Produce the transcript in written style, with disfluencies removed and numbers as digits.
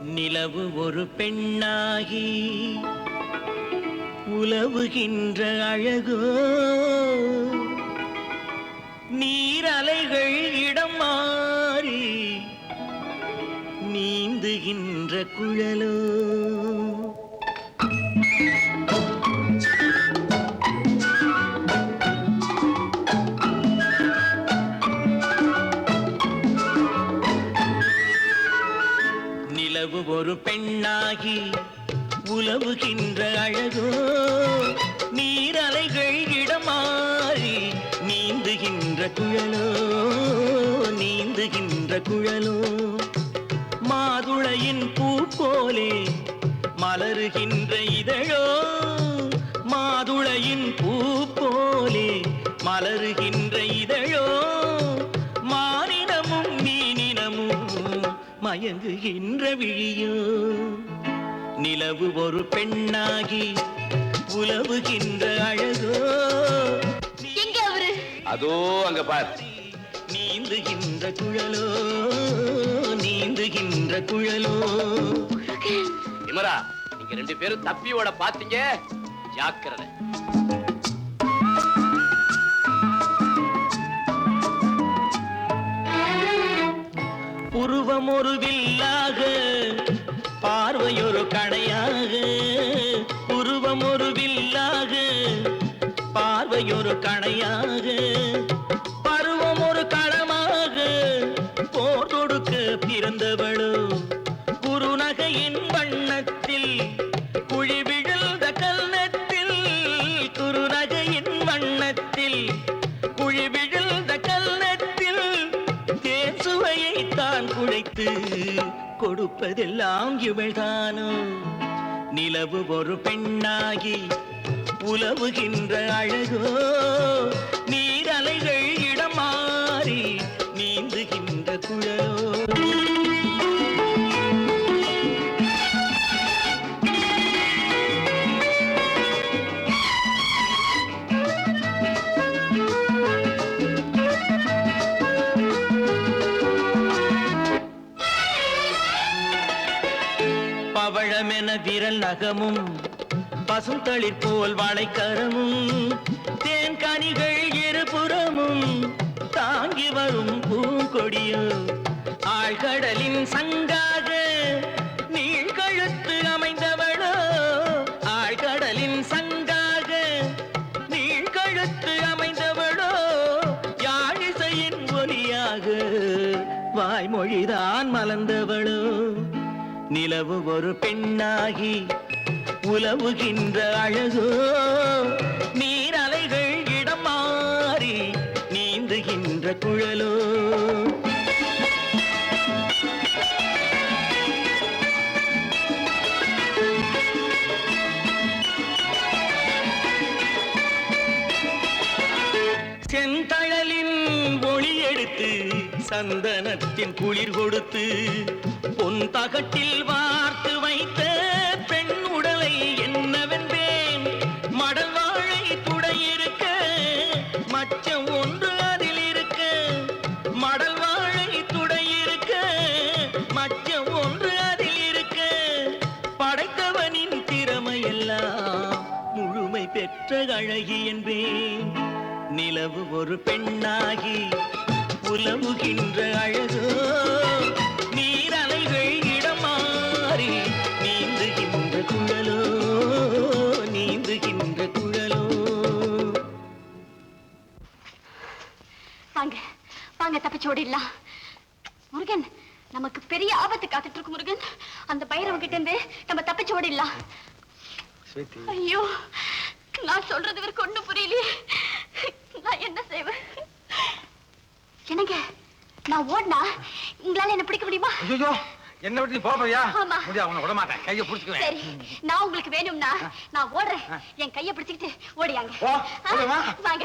நிலவு ஒரு பெண்ணாகி உலவுகின்ற அழகோ, நீரலைகள் இடம் மாறி நீந்துகின்ற குழலோ. நிலவு ஒரு பெண்ணாகி உலவுகின்ற அழகோ, நீரலைகள் இடமாறி நீந்துகின்ற குழலோ, நீந்துகின்ற குழலோ. மாதுளையின் பூ போலே மலருகின்ற இதழோ, மாதுளையின் பூ போலே மலருகின்ற இதழோ. மானினமும் மீனினமும் மயங்குகின்ற விழியோ. நிலவு ஒரு பெண்ணாகி உலவுகின்ற அழகோ. எங்க அவரு? அதோ அங்க பார். நீந்துகின்ற குழலோ, நீந்துகின்ற குழலோ. இமரா, நீங்க 2 பேரும் தப்பியோட பாத்தீங்க, ஜாக்கிரதை. உருவம் ஒரு வில்லாக, பார்வையொரு கணையாக. உருவம் ஒரு வில்லாக, பார்வையொரு கணையாக. பருவம் ஒரு களமாக, போர் தொடுக்க பிறந்தவளோ. குறுநகையின் வண்ணத்தில் குழி விழுந்த கல்நத்தில், குறுநகையின் வண்ணத்தில் குழி விழுந்த கல்நத்தில் தேன் சுவையை தான் குழைத்து கொடுப்பதெல்லாம் இவள்தானோ. நிலவு ஒரு பெண்ணாகி உலவுகின்ற அழகோ, நீரலைகள் இடம் மாறி நீந்துகின்ற குழலோ. பவழமென விரல் நகமும், பசுந்தளிர் போல் வாழைக்கரமும், தேன் கனிகள் இருபுறமும் தாங்கி வரும் பூங்கொடியோ. ஆழ்கடலின் சங்காக நீழ்கழுத்து அமைந்தவளோ. ஆழ்கடலின் சங்காக நீழ்கழுத்து அமைந்தவளோ. யாழிசையின் ஒலியாக வாய்மொழிதான் மலர்ந்தவளோ. நிலவு ஒரு பெண்ணாகி உலவுகின்ற அழகோ, நீரலைகள் இடம் மாறி நீந்துகின்ற குழலோ. செந்தழலின் ஒளி எடுத்து சந்தனத்தின் குளிர் கொடுத்து பொன் தகட்டில் வார்த்து வைத்த பெண் உடலை என்னவென்பேன். மடல் வாழை துடையிருக்க மச்சம் ஒன்று அதில் இருக்க. மடல் வாழை துடையிருக்க மச்சம் ஒன்று அதில் இருக்க. படைத்தவனின் திறமையெல்லாம் முழுமை பெற்ற அழகி என்பேன். நிலவு ஒரு பெண்ணாகி உலவுகின்ற அழகோ, நீரலைகள் இடம் மாறி நீந்துகின்ற குழலோ, நீந்துகின்ற குழலோ. வாங்க வாங்க, தப்பிச்சோடிடலாம். முருகன், நமக்கு பெரிய ஆபத்து காத்துட்டு இருக்கு முருகன். அந்த பைரவ கிட்ட இருந்து நம்ம தப்பிச்சோடிடலாம். ஐயோ, நான் சொல்றது இவருக்கு ஒண்ணும் புரியலையே. நான் என்ன செய்வேன்? என்னங்க, நான் ஓடினா உங்களால என்ன பிடிக்க முடியுமா? ஐயோ, என்ன விட்டு நீ போறியா? ஆமா. முடியா, உன்னை விட மாட்டேன். கையை பிடிச்சுக்குவேன். சரி, நான் உங்களுக்கு வேணும்னா நான் ஓடுறேன். என் கையை பிடிச்சுக்கிட்டு ஓடியாங்க. ஓ, ஓடுமா? வாங்க.